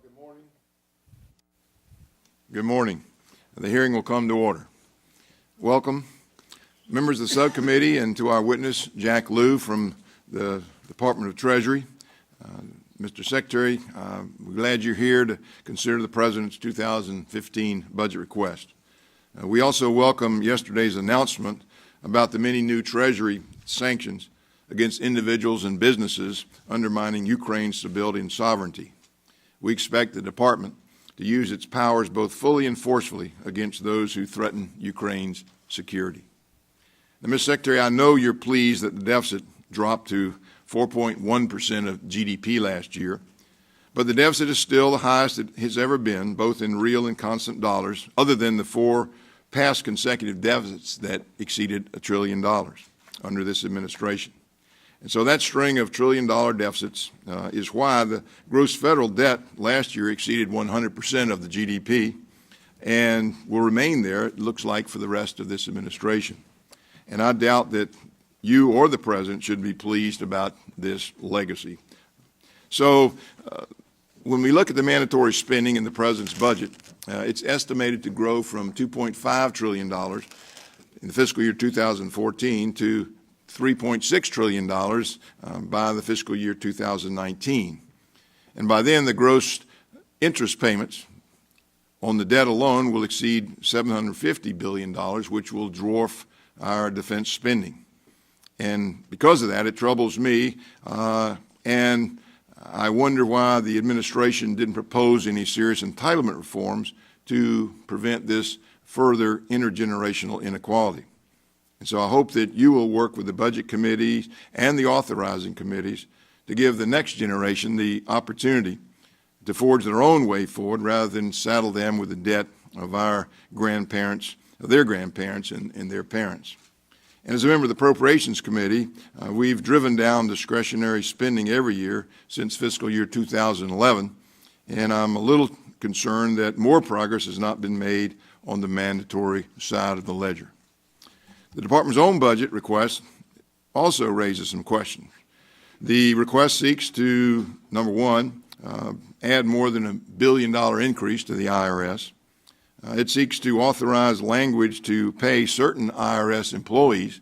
Good morning. Good morning. The hearing will come to order. Welcome, members of the subcommittee, and to our witness, Jack Lew from the Department of Treasury. Mr. Secretary, we're glad you're here to consider the President's 2015 budget request. We also welcome yesterday's announcement about the many new Treasury sanctions against individuals and businesses undermining Ukraine's stability and sovereignty. We expect the Department to use its powers both fully and forcefully against those who threaten Ukraine's security. Now, Mr. Secretary, I know you're pleased that the deficit dropped to 4.1% of GDP last year, but the deficit is still the highest it has ever been, both in real and constant dollars, other than the 4 past consecutive deficits that exceeded $1 trillion under this administration. And so that string of trillion-dollar deficits is why the gross federal debt last year exceeded 100% of the GDP and will remain there, it looks like, for the rest of this administration. And I doubt that you or the President should be pleased about this legacy. So when we look at the mandatory spending in the President's budget, it's estimated to grow from $2.5 trillion in the fiscal year 2014 to $3.6 trillion by the fiscal year 2019. And by then, the gross interest payments on the debt alone will exceed $750 billion, which will dwarf our defense spending. And because of that, it troubles me, and I wonder why the administration didn't propose any serious entitlement reforms to prevent this further intergenerational inequality. And so I hope that you will work with the budget committees and the authorizing committees to give the next generation the opportunity to forge their own way forward rather than saddle them with the debt of our grandparents, of their grandparents and their parents. And as a member of the Appropriations Committee, we've driven down discretionary spending every year since fiscal year 2011, and I'm a little concerned that more progress has not been made on the mandatory side of the ledger. The Department's own budget request also raises some questions. The request seeks to, number one, add more than $1 billion increase to the IRS. It seeks to authorize language to pay certain IRS employees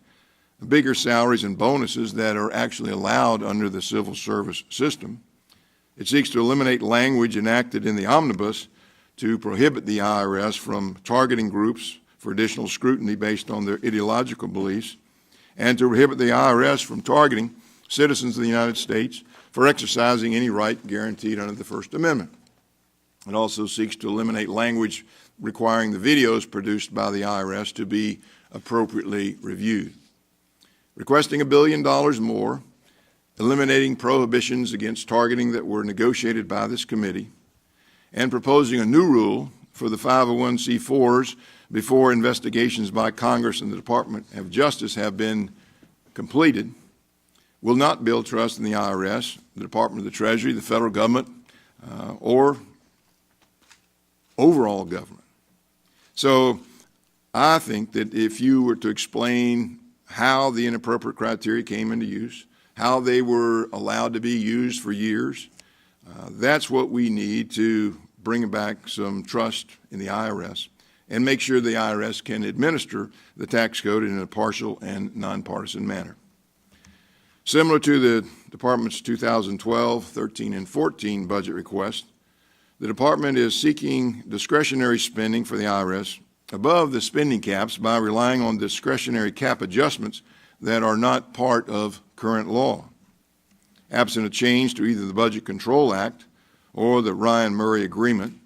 bigger salaries and bonuses that are actually allowed under the civil service system. It seeks to eliminate language enacted in the omnibus to prohibit the IRS from targeting groups for additional scrutiny based on their ideological beliefs, and to prohibit the IRS from targeting citizens of the United States for exercising any right guaranteed under the First Amendment. It also seeks to eliminate language requiring the videos produced by the IRS to be appropriately reviewed. Requesting $1 billion more, eliminating prohibitions against targeting that were negotiated by this committee, and proposing a new rule for the 501c4s before investigations by Congress and the Department of Justice have been completed will not build trust in the IRS, the Department of the Treasury, the federal government, or overall government. So I think that if you were to explain how the inappropriate criteria came into use, how they were allowed to be used for years, that's what we need to bring back some trust in the IRS and make sure the IRS can administer the tax code in a partial and nonpartisan manner. Similar to the Department's 2012, 13, and 14 budget request, the Department is seeking discretionary spending for the IRS above the spending caps by relying on discretionary cap adjustments that are not part of current law. Absent a change to either the Budget Control Act or the Ryan-Murray Agreement,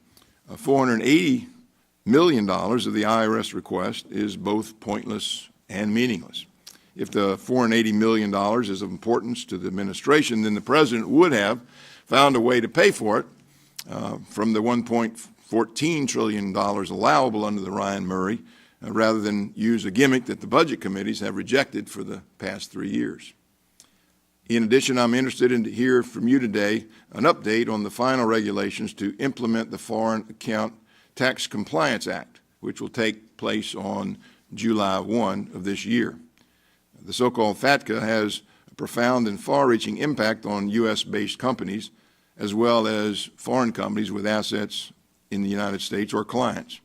$480 million of the IRS request is both pointless and meaningless. If the $480 million is of importance to the administration, then the President would have found a way to pay for it from the $1.14 trillion allowable under the Ryan-Murray, rather than use a gimmick that the budget committees have rejected for the past 3 years. In addition, I'm interested in to hear from you today an update on the final regulations to implement the Foreign Account Tax Compliance Act, which will take place on July 1 of this year. The so-called FATCA has a profound and far-reaching impact on U.S.-based companies as well as foreign companies with assets in the United States or clients.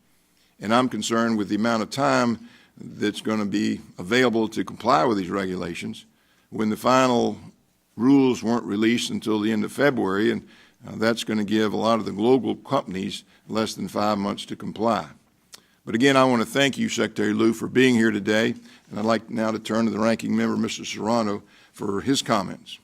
And I'm concerned with the amount of time that's going to be available to comply with these regulations when the final rules weren't released until the end of February, and that's going to give a lot of the global companies less than 5 months to comply. But again, I want to thank you, Secretary Lew, for being here today, and I'd like now to turn to the ranking member, Mr. Serrano, for his comments.